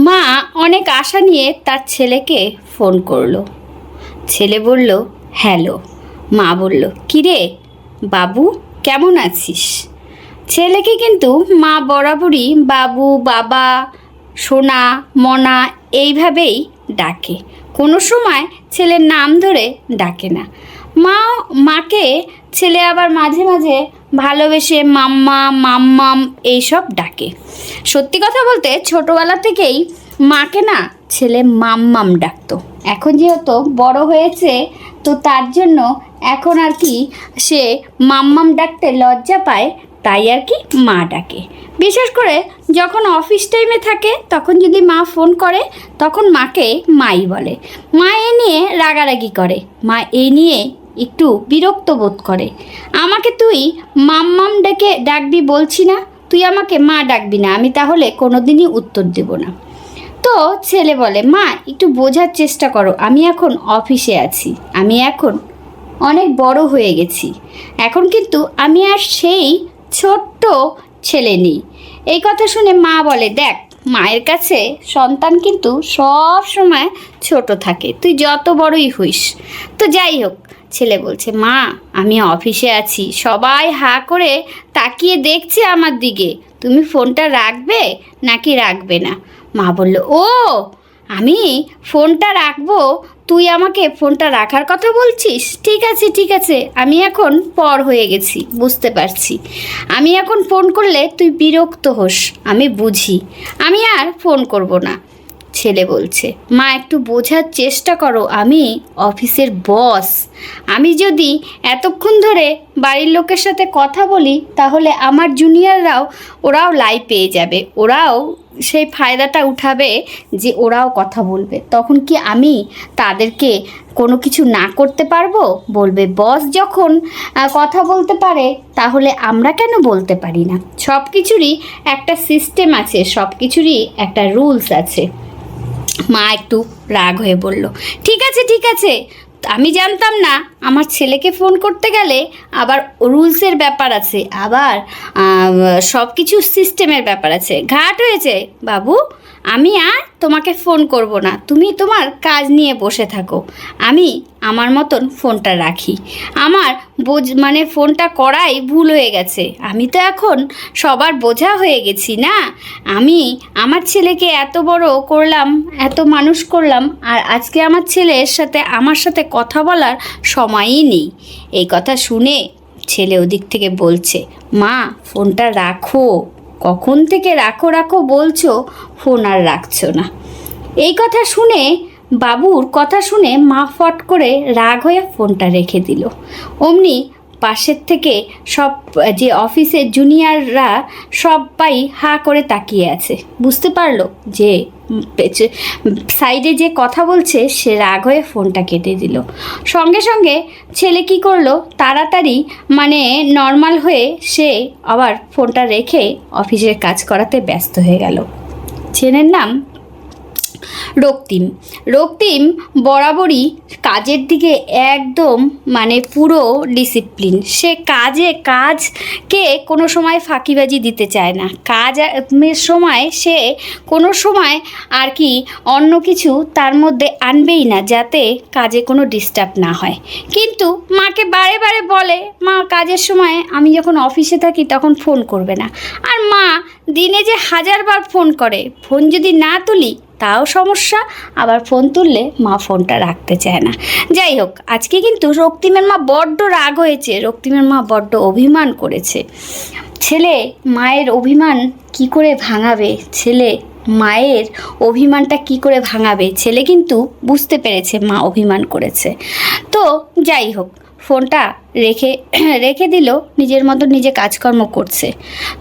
মা অনেক আশা নিয়ে তার ছেলেকে ফোন করলো। ছেলে বলল হ্যালো। মা বলল কিরে বাবু কেমন আছিস? ছেলেকে কিন্তু মা বরাবরই বাবু, বাবা, সোনা, মনা এইভাবেই ডাকে। কোনো সময় ছেলের নাম ধরে ডাকে না। মাকে ছেলে আবার মাঝে মাঝে ভালোবেসে মাম্মা, মাম্মাম এইসব ডাকে। সত্যি কথা বলতে ছোটোবেলা থেকেই মাকে না ছেলে মাম্মাম ডাকতো। এখন যেহেতু বড় হয়েছে তো তার জন্য এখন আর কি সে মাম্মাম ডাকতে লজ্জা পায়, তাই আর কি মা ডাকে। বিশেষ করে যখন অফিস টাইমে থাকে তখন যদি মা ফোন করে তখন মাকে মাই বলে। মা এ নিয়ে রাগারাগি করে, মা এ নিয়ে একটু বিরক্ত বোধ করে। আমাকে তুই মাম্মাম ডেকে ডাকবি বলছি না, তুই আমাকে মা ডাকবি না, আমি তাহলে কোনো দিনই উত্তর দেব না। তো ছেলে বলে মা একটু বোঝার চেষ্টা করো, আমি এখন অফিসে আছি, আমি এখন অনেক বড় হয়ে গেছি, এখন কিন্তু আমি আর সেই ছোট্ট ছেলে নেই। এই কথা শুনে মা বলে দেখ মায়ের কাছে সন্তান কিন্তু সব সময় ছোট থাকে, তুই যত বড়ই হইস। তো যাই হোক, ছেলে বলছে মা আমি অফিসে আছি, সবাই হা করে তাকিয়ে দেখছে আমার দিকে, তুমি ফোনটা রাখবে নাকি রাখবে না? মা বলল ও আমি ফোনটা রাখবো, তুই আমাকে ফোনটা রাখার কথা বলছিস? ঠিক আছে ঠিক আছে, আমি এখন পর হয়ে গেছি, বুঝতে পারছি। আমি এখন ফোন করলে তুই বিরক্ত হোস, আমি বুঝি, আমি আর ফোন করব না। ছেলে বলছে মা একটু বোঝার চেষ্টা করো, আমি অফিসের বস, আমি যদি এতক্ষণ ধরে বাড়ির লোকের সাথে কথা বলি তাহলে আমার জুনিয়ররাও ওরাও লাই পেয়ে যাবে, ওরাও সেই ফায়দাটা উঠাবে যে ওরাও কথা বলবে, তখন কি আমি তাদেরকে কোনো কিছু না করতে পারবো? বলবে বস যখন কথা বলতে পারে তাহলে আমরা কেন বলতে পারি না? সব কিছুরই একটা সিস্টেম আছে, সব কিছুরই একটা রুলস আছে। মা একটু রাগ হয়ে বলল ঠিক আছে ঠিক আছে, আমি জানতাম না আমার ছেলেকে ফোন করতে গেলে আবার রুলসের ব্যাপার আছে, আবার সব কিছু সিস্টেমের ব্যাপার আছে। ঘাট হয়েছে বাবু, আমি আর তোমাকে ফোন করব না, তুমি তোমার কাজ নিয়ে বসে থাকো, আমি আমার মতন ফোনটা রাখি। আমার মানে ফোনটা করাই ভুল হয়ে গেছে, আমি তো এখন সবার বোঝা হয়ে গেছি না, আমি আমার ছেলেকে এত বড় করলাম, এত মানুষ করলাম, আর আজকে আমার ছেলের সাথে আমার সাথে কথা বলার সময়ই নেই। এই কথা শুনে ছেলে ওদিক থেকে বলছে মা ফোনটা রাখো, কখন থেকে রাখো রাখো বলছো, ফোন আর রাখছো না। এই কথা শুনে বাবুর কথা শুনে মা ফট করে রাগ হয়ে ফোনটা রেখে দিল। অমনি পাশের থেকে সব যে অফিসের জুনিয়ররা সবাই হা করে তাকিয়ে আছে, বুঝতে পারলো যে সাইডে যে কথা বলছে সে রাগ হয়ে ফোনটা কেটে দিল। সঙ্গে সঙ্গে ছেলে কী করলো, তাড়াতাড়ি মানে নর্মাল হয়ে সে আবার ফোনটা রেখে অফিসের কাজ করাতে ব্যস্ত হয়ে গেল। ছেলের নাম রক্তিম। রক্তিম বরাবরই কাজের দিকে একদম মানে পুরো ডিসিপ্লিন, সে কাজকে কোনো সময় ফাঁকিবাজি দিতে চায় না, কাজের সময় সে কোনো সময় আর কি অন্য কিছু তার মধ্যে আনবেই না যাতে কাজে কোনো ডিস্টার্ব না হয়। কিন্তু মাকে বারে বারে বলে মা কাজের সময় আমি যখন অফিসে থাকি তখন ফোন করবে না, আর মা দিনে যে 1000 বার ফোন করে, ফোন যদি না তুলি তাও সমস্যা, আবার ফোন তুললে মা ফোনটা রাখতে চায় না। যাই হোক, আজকে কিন্তু রক্তিমের মা বড্ড রাগ হয়েছে, রক্তিমের মা বড্ড অভিমান করেছে। ছেলে মায়ের অভিমান কি করে ভাঙাবে, ছেলে মায়ের অভিমানটা কি করে ভাঙাবে, ছেলে কিন্তু বুঝতে পেরেছে মা অভিমান করেছে। তো যাই হোক, ফোনটা রেখে দিল, নিজের মতো নিজে কাজকর্ম করছে।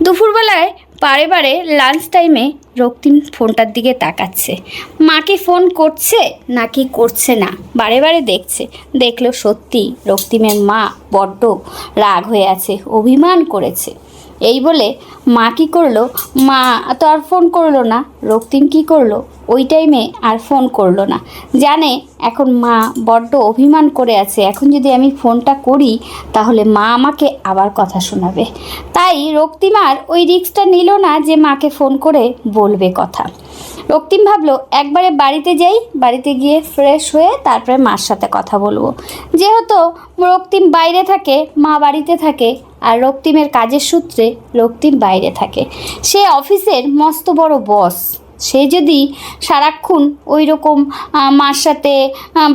দুপুরবেলায় বারে বারে লাঞ্চ টাইমে রক্তিম ফোনটার দিকে তাকাচ্ছে, মাকে ফোন করছে নাকি করছে না, বারে বারে দেখলো সত্যি রক্তিমের মা বড্ড রাগ হয়ে আছে, অভিমান করেছে। এই বলে মা কী করলো, মা তো আর ফোন করলো না, রক্তিম কী করলো ওই টাইমে আর ফোন করলো না, জানে এখন মা বড্ড অভিমান করে আছে, এখন যদি আমি ফোনটা করি তাহলে মা আমাকে আবার কথা শোনাবে। তাই রক্তিম আর ওই রিস্কটা নিল না যে মাকে ফোন করে বলবে কথা। রক্তিম ভাবলো একবারে বাড়িতে যাই, বাড়িতে গিয়ে ফ্রেশ হয়ে তারপরে মার সাথে কথা বলবো। যেহেতু রক্তিম বাইরে থাকে, মা বাড়িতে থাকে, আর রক্তিমের কাজের সূত্রে রক্তিম বাইরে থাকে। সে অফিসের মস্ত বড় বস। সে যদি সারাক্ষণ ওই রকম মার সাথে,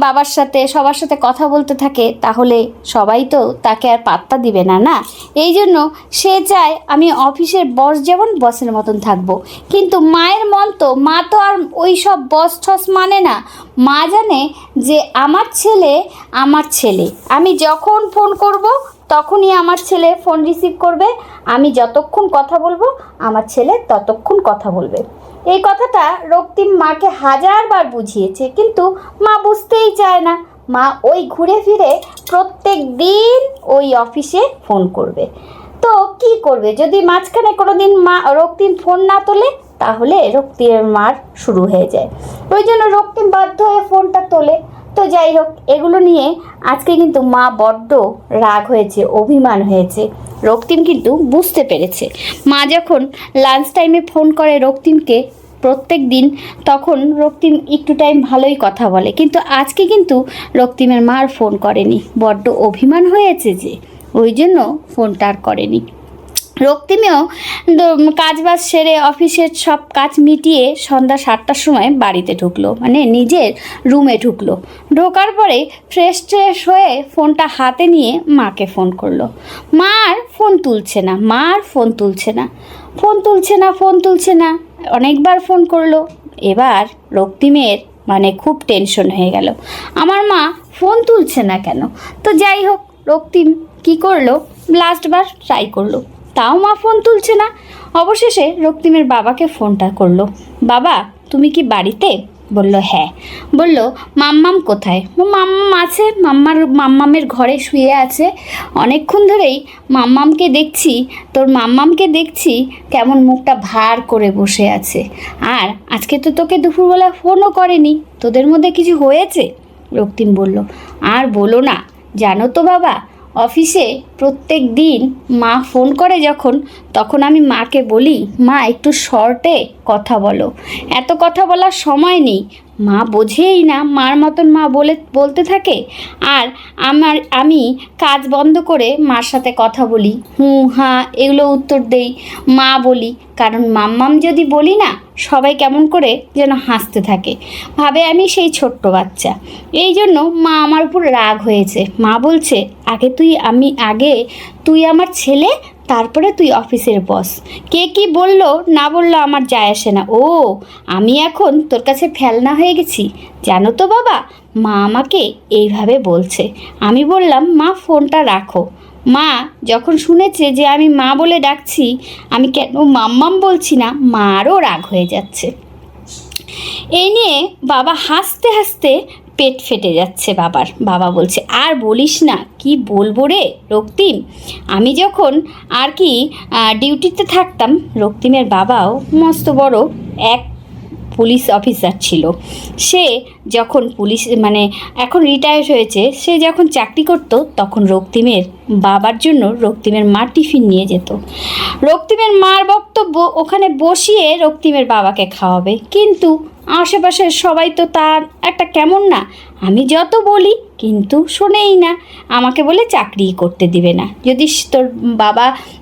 বাবার সাথে, সবার সাথে কথা বলতে থাকে, তাহলে সবাই তো তাকে আর পাত্তা দিবে না, না? এই জন্য সে চায় আমি অফিসের বস যেমন বসের মতন থাকবো। কিন্তু মায়ের মন তো, মা তো আর ওই সব বস ঠস মানে না। মা জানে যে আমার ছেলে আমার ছেলে, আমি যখন ফোন করব তখনই আমার ছেলে ফোন রিসিভ করবে, আমি যতক্ষণ কথা বলবো আমার ছেলে ততক্ষণ কথা বলবে। এই কথাটা রক্তিম মাকে হাজারবার বুঝিয়েছে, কিন্তু মা বুঝতেই চায় না। মা ওই ঘুরে ফিরে প্রত্যেক দিন ওই অফিসে ফোন করবে। তো কি করবে, যদি মাঝখানে কোনো দিন রক্তিম ফোন না তোলে, তাহলে রক্তিমের মার শুরু হয়ে যায়। ওই জন্য রক্তিম বাধ্য হয়ে ফোনটা তোলে। তো যাই হোক, এগুলো নিয়ে আজকে কিন্তু মা বড্ড রাগ হয়েছে, অভিমান হয়েছে। রক্তিম কিন্তু বুঝতে পেরেছে। মা যখন লাঞ্চ টাইমে ফোন করে রক্তিমকে প্রত্যেক দিন, তখন রক্তিম একটু টাইম ভালোই কথা বলে, কিন্তু আজকে কিন্তু রক্তিমের মার ফোন করেনি। বড্ড অভিমান হয়েছে যে, ওই জন্য ফোনটা আর করেনি। রক্তিমেও কাজবাজ সেরে অফিসের সব কাজ মিটিয়ে সন্ধ্যা 7টার সময় বাড়িতে ঢুকলো, মানে নিজের রুমে ঢুকলো। ঢোকার পরে ফ্রেশ হয়ে ফোনটা হাতে নিয়ে মাকে ফোন করলো। মার ফোন তুলছে না, ফোন তুলছে না। অনেকবার ফোন করলো। এবার রক্তিমের মানে খুব টেনশন হয়ে গেল, আমার মা ফোন তুলছে না কেন? তো যাই হোক, রক্তিম কী করলো, লাস্টবার ট্রাই করলো, তাও মা ফোন তুলছে না। অবশেষে রক্তিমের বাবাকে ফোনটা করলো। বাবা, তুমি কি বাড়িতে? বলল হ্যাঁ। বলল মাম্মাম কোথায়? মাম্মাম আছে, মাম্মামের ঘরে শুয়ে আছে। অনেকক্ষণ ধরেই তোর মাম্মামকে দেখছি কেমন মুখটা ভার করে বসে আছে। আর আজকে তো তোকে দুপুরবেলা ফোনও করেনি, তোদের মধ্যে কিছু হয়েছে? রক্তিম বলল আর বলো না, জানো তো বাবা, অফিসে প্রত্যেক দিন মা ফোন করে যখন, তখন আমি মাকে বলি মা একটু শর্টে কথা বলো, এত কথা বলার সময় নেই। মা বোঝেই না, মার মতন মা বলতে থাকে। আর আমি কাজ বন্ধ করে মার সাথে কথা বলি, হুঁ হ্যাঁ এগুলো উত্তর দেই, মা বলি। কারণ মাম্মাম যদি বলি না, সবাই কেমন করে যেন হাসতে থাকে, ভাবে আমি সেই ছোট্ট বাচ্চা। এই জন্য মা আমার উপর রাগ হয়েছে। মা বলছে আগে তুই আমার ছেলে, তারপরে তুই অফিসের বস। কে কি বললো না বললো আমার যায় আসে না। ও, আমি এখন তোর কাছে ফেলনা হয়ে গেছি, জানো তো বাবা, মা আমাকে এইভাবে বলছে। আমি বললাম মা ফোনটা রাখো। মা যখন শুনেছে যে আমি মা বলে ডাকছি, আমি কেন মাম্মাম বলছি না, মা আরও রাগ হয়ে যাচ্ছে। এই নিয়ে বাবা হাসতে হাসতে পেট ফেটে যাচ্ছে বাবার। বাবা বলছে আর বলিস না, কি বলবো রে রক্তিম, আমি যখন আর কি ডিউটিতে থাকতাম, রক্তিমের বাবাও মস্ত বড় এক পুলিশ অফিসার ছিল। সে যখন এখন রিটায়ার্ড হয়েছে, সে যখন চাকরি করতো, তখন রক্তিমের বাবার জন্য রক্তিমের মা টিফিন নিয়ে যেত। রক্তিমের মার বক্তব্য ওখানে বসিয়ে রক্তিমের বাবাকে খাওয়াবে, কিন্তু আশেপাশের সবাই তো তার একটা কেমন না, আমি যত বলি কিন্তু শোনেই না, আমাকে বলে চাকরি করতে দিবে না। যদি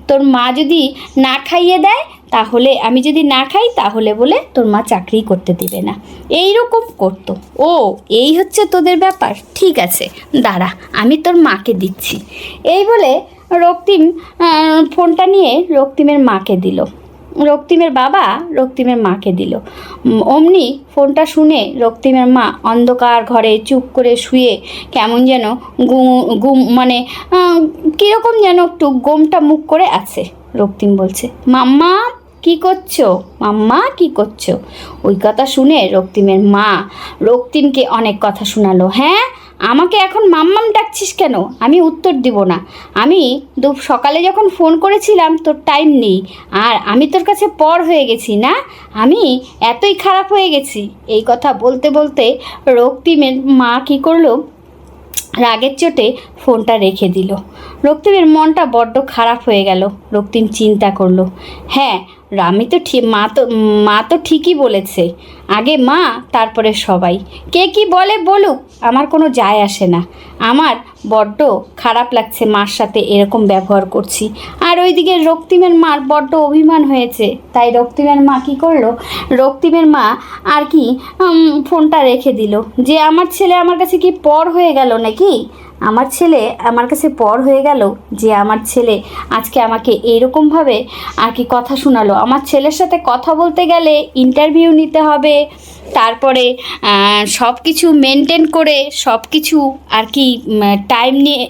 তোর মা যদি না খাইয়ে দেয়, তাহলে আমি যদি না খাই, তাহলে বলে তোর মা চাকরি করতে দিবে না। এই রকম করতো। ও, এই হচ্ছে তোদের ব্যাপার, ঠিক আছে দাঁড়া, আমি তোর মাকে দিচ্ছি। এই বলে রক্তিম ফোনটা নিয়ে রক্তিমের মাকে দিল। রক্তিমের বাবা রক্তিমের মাকে দিল। অমনি ফোনটা শুনে রক্তিমের মা অন্ধকার ঘরে চুপ করে শুয়ে কেমন যেন কীরকম যেন একটু গোমটা মুখ করে আছে। রক্তিম বলছে মাম্মা কি করছো, মাম্মা কি করছো? ওই কথা শুনে রক্তিমের মা রক্তিমকে অনেক কথা শোনালো। হ্যাঁ, আমাকে এখন মাম্মাম ডাকছিস কেন? আমি উত্তর দিব না। আমি সকালে যখন ফোন করেছিলাম তোর টাইম নেই, আর আমি তোর কাছে পর হয়ে গেছি না, আমি এতই খারাপ হয়ে গেছি। এই কথা বলতে বলতে রক্তিমের মা কী করলো, রাগের চোটে ফোনটা রেখে দিল। রক্তিমের মনটা বড্ড খারাপ হয়ে গেল। রক্তিম চিন্তা করলো, হ্যাঁ আমি তো ঠিক মা তো ঠিকই বলেছে, আগে মা তারপরে সবাই, কে কি বলে বলুক, আমার কোনো যায় আসে না। আমার বড্ড খারাপ লাগছে মার সাথে এরকম ব্যবহার করছি। আর ওইদিকে রক্তিমের মার বড্ড অভিমান হয়েছে, তাই রক্তিমের মা কী করলো, রক্তিমের মা আর কি ফোনটা রেখে দিল। যে আমার ছেলে আমার কাছে কি পর হয়ে গেল নাকি? আমার ছেলে আমার কাছে পর হয়ে গেল, যে আমার ছেলে আজকে আমাকে এইরকমভাবে আর কি কথা শোনালো। আমার ছেলের সাথে কথা বলতে গেলে ইন্টারভিউ নিতে হবে, তারপরে সব কিছু মেনটেন করে সব কিছু আর কি টাইম নিয়ে,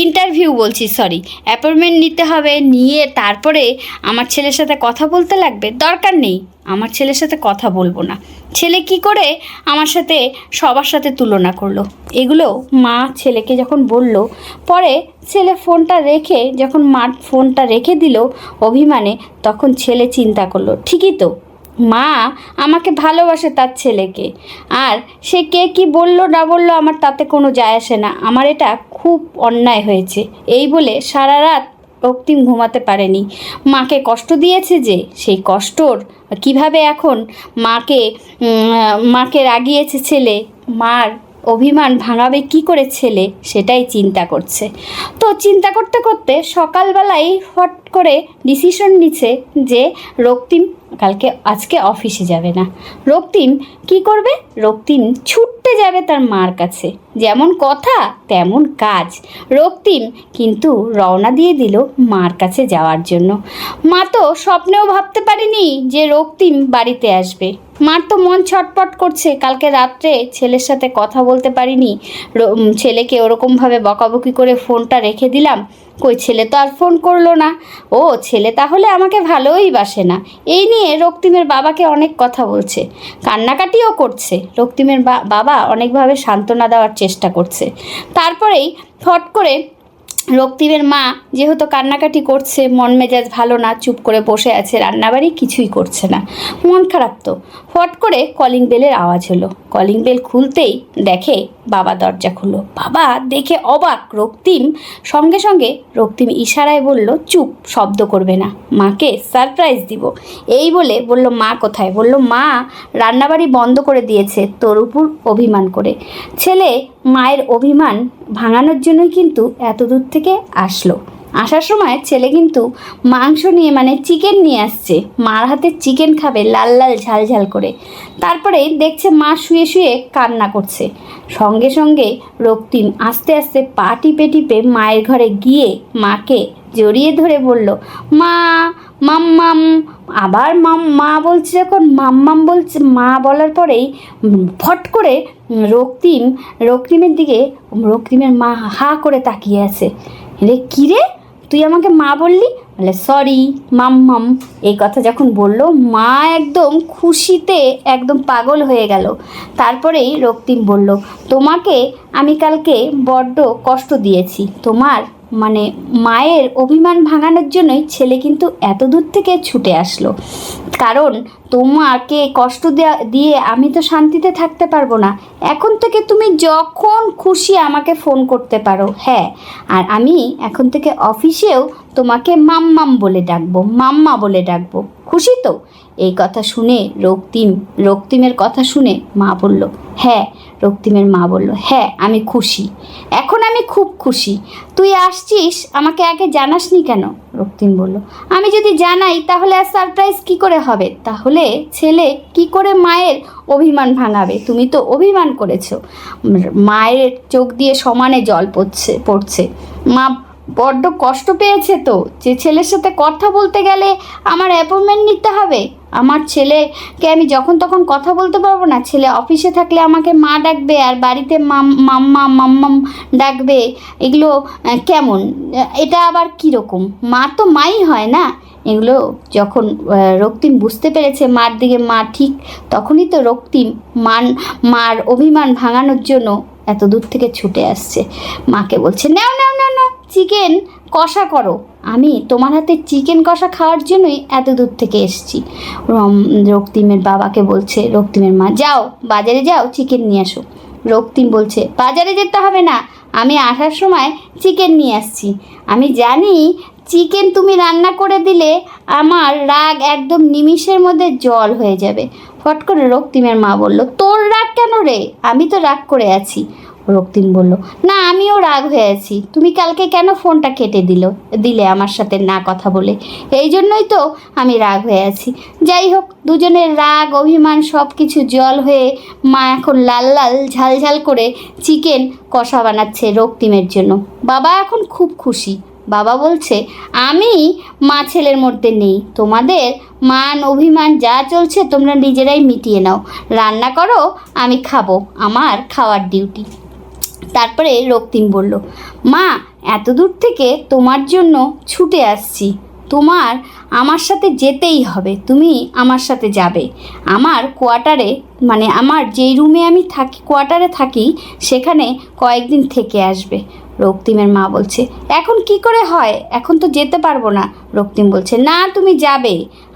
ইন্টারভিউ বলছি সরি, অ্যাপয়েন্টমেন্ট নিতে হবে, নিয়ে তারপরে আমার ছেলের সাথে কথা বলতে লাগবে। দরকার নেই, আমার ছেলের সাথে কথা বলবো না। ছেলে কি করে আমার সাথে সবার সাথে তুলনা করলো, এগুলো মা ছেলেকে যখন বলল, পরে ছেলে ফোনটা রেখে যখন মা ফোনটা রেখে দিল অভিমানে, তখন ছেলে চিন্তা করলো, ঠিকই তো, মা আমাকে ভালোবাসে তার ছেলেকে, আর সে কে কি বললো না বললো আমার তাতে কোনো যায় আসে না। আমার এটা খুব অন্যায় হয়েছে, এই বলে সারা রাত রক্তিম ঘুমাতে পারেনি। মাকে কষ্ট দিয়েছে যে, সেই কষ্টর কিভাবে এখন মাকে রাগিয়েছে ছেলে, মার অভিমান ভাঙাবে কি করে ছেলে, সেটাই চিন্তা করছে। তো চিন্তা করতে করতে সকালবেলায় হট করে ডিসিশন নিচ্ছে যে রক্তিম আজকে অফিসে যাবে না। রক্তিম কি করবে? রক্তিম ছুটতে যাবে তার মার কাছে। যেমন কথা তেমন কাজ, রক্তিম কিন্তু রওনা দিয়ে দিল মার কাছে যাওয়ার জন্য। মা তো স্বপ্নেও ভাবতে পারেনি যে রক্তিম বাড়িতে আসবে। মার তো মন ছটপট করছে, কালকে রাত্রে ছেলের সাথে কথা বলতে পারিনি, ছেলেকে ওরকমভাবে বকাবকি করে ফোনটা রেখে দিলাম, কই ছেলে তো আর ফোন করলো না, ও ছেলে তাহলে আমাকে ভালোই বাসে না। এই নিয়ে রক্তিমের বাবাকে অনেক কথা বলছে, কান্নাকাটিও করছে। রক্তিমের বাবা অনেকভাবে সান্ত্বনা দেওয়ার চেষ্টা করছে। তারপরেই ফট করে রক্তিমের মা যেহেতু কান্নাকাটি করছে, মন মেজাজ ভালো না, চুপ করে বসে আছে, রান্নাবাড়ি কিছুই করছে না, মন খারাপ। তো ফট করে কলিং বেলের আওয়াজ হলো। কলিং বেল খুলতেই দেখে বাবা দরজা খুললো। বাবা দেখে অবাক, রক্তিম সঙ্গে সঙ্গে রক্তিম ইশারায় বলল, চুপ, শব্দ করবে না, মাকে সারপ্রাইজ দিব। এই বলে বলল, মা কোথায়? বলল, মা রান্নাবাড়ি বন্ধ করে দিয়েছে তোর উপর অভিমান করে। ছেলে মায়ের অভিমান ভাঙানোর জন্যই কিন্তু এত দূর থেকে আসলো। আসার সময় ছেলে কিন্তু মাংস নিয়ে মানে চিকেন নিয়ে আসছে, মার হাতের চিকেন খাবে লাল লাল ঝাল ঝাল করে। তারপরে দেখছে মা শুয়ে শুয়ে কান্না করছে। সঙ্গে সঙ্গে রক্তিম আস্তে আস্তে পা টিপে টিপে মায়ের ঘরে গিয়ে মাকে জড়িয়ে ধরে বলল, মা মাম্মাম। আবার মা বলছে, যখন মাম্মাম বলছে, মা বলার পরেই ফট করে রক্তিমের দিকে রক্তিমের মা হা করে তাকিয়ে আছে। রে কী রে, তুই আমাকে মা বললি? বলে, সরি মাম্মাম। এই কথা যখন বললো, মা একদম খুশিতে একদম পাগল হয়ে গেল। তারপরেই রক্তিম বলল, তোমাকে আমি কালকে বড্ড কষ্ট দিয়েছি, তোমার মানে মায়ের অভিমান ভাঙানোর জন্যই ছেলে কিন্তু এত দূর থেকে ছুটে আসলো। কারণ তোমাকে কষ্ট দিয়ে আমি তো শান্তিতে থাকতে পারবো না। এখন থেকে তুমি যখন খুশি আমাকে ফোন করতে পারো। হ্যাঁ, আর আমি এখন থেকে অফিসেও তোমাকে মাম্মাম বলে ডাকবো, মাম্মা বলে ডাকবো। খুশি তো? এই কথা শুনে রক্তিমের কথা শুনে মা বলল, হ্যাঁ। রক্তিমের মা বলল, হ্যাঁ আমি খুশি, এখন আমি খুব খুশি। তুই আসছিস, আমাকে আগে জানাসনি কেন? রক্তিম বলল, আমি যদি জানাই তাহলে আর সারপ্রাইজ কী করে হবে? তাহলে ছেলে কি করে মায়ের অভিমান ভাঙাবে? তুমি তো অভিমান করেছো। মায়ের চোখ দিয়ে সমানে জল পড়ছে। মা বড্ড কষ্ট পেয়েছে তো, যে ছেলের সাথে কথা বলতে গেলে আমার অ্যাপয়েন্টমেন্ট নিতে হবে। আমার ছেলেকে আমি যখন তখন কথা বলতে পারবো না। ছেলে অফিসে থাকলে আমাকে মা ডাকবে, আর বাড়িতে মাম্মাম ডাকবে। এগুলো কেমন? এটা আবার কীরকম? মা তো মাই হয় না। এগুলো যখন রক্তিম বুঝতে পেরেছে মার দিকে মা ঠিক, তখনই তো রক্তিম মার অভিমান ভাঙানোর জন্য এত দূর থেকে ছুটে আসছে। মাকে বলছে, নাও চিকেন কষা করো, আমি তোমার হাতে চিকেন কষা খাওয়ার জন্যই এত দূর থেকে এসেছি। রক্তিমের বাবাকে বলছে রক্তিমের মা, যাও বাজারে যাও, চিকেন নিয়ে আসো। রক্তিম বলছে, বাজারে যেতে হবে না, আমি আসার সময় চিকেন নিয়ে আসছি। আমি জানি চিকেন তুমি রান্না করে দিলে আমার রাগ একদম নিমিষের মধ্যে জল হয়ে যাবে। ফট করে রক্তিমের মা বলল, তোর রাগ কেন রে? আমি তো রাগ করে আছি। রক্তিম বলল, না আমিও রাগ হয়ে আছি। তুমি কালকে কেন ফোনটা কেটে দিলে আমার সাথে না কথা বলে? এই জন্যই তো আমি রাগ হয়ে আছি। যাই হোক, দুজনের রাগ অভিমান সব কিছু জল হয়ে মা এখন লাল লাল ঝাল ঝাল করে চিকেন কষা বানাচ্ছে রক্তিমের জন্য। বাবা এখন খুব খুশি। বাবা বলছে, আমি মা ছেলের মধ্যে নেই, তোমাদের মান অভিমান যা চলছে তোমরা নিজেরাই মিটিয়ে নাও, রান্না করো, আমি খাবো, আমার খাওয়ার ডিউটি। তারপরে রক্তিম বলল, মা এত দূর থেকে তোমার জন্য ছুটে আসছি, তোমার আমার সাথে যেতেই হবে, তুমি আমার সাথে যাবে। আমার কোয়ার্টারে, মানে আমার যেই রুমে আমি থাকি, কোয়ার্টারে থাকি, সেখানে কয়েকদিন থেকে আসবে। রক্তিমের মা বলছে, এখন কি করে হয়, এখন তো যেতে পারবো না। রক্তিম বলছে, না তুমি যাবে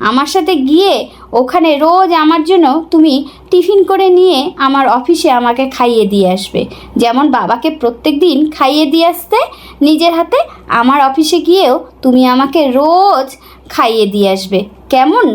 আমার সাথে, গিয়ে ওখানে রোজ আমার জন্য তুমি টিফিন করে নিয়ে আমার অফিসে আমাকে খাইয়ে দিয়ে আসবে, যেমন বাবাকে প্রত্যেক দিন খাইয়ে দিয়ে আসতে নিজের হাতে, আমার অফিসে গিয়েও তুমি আমাকে রোজ খাইয়ে দিয়ে আসবে, কেমন?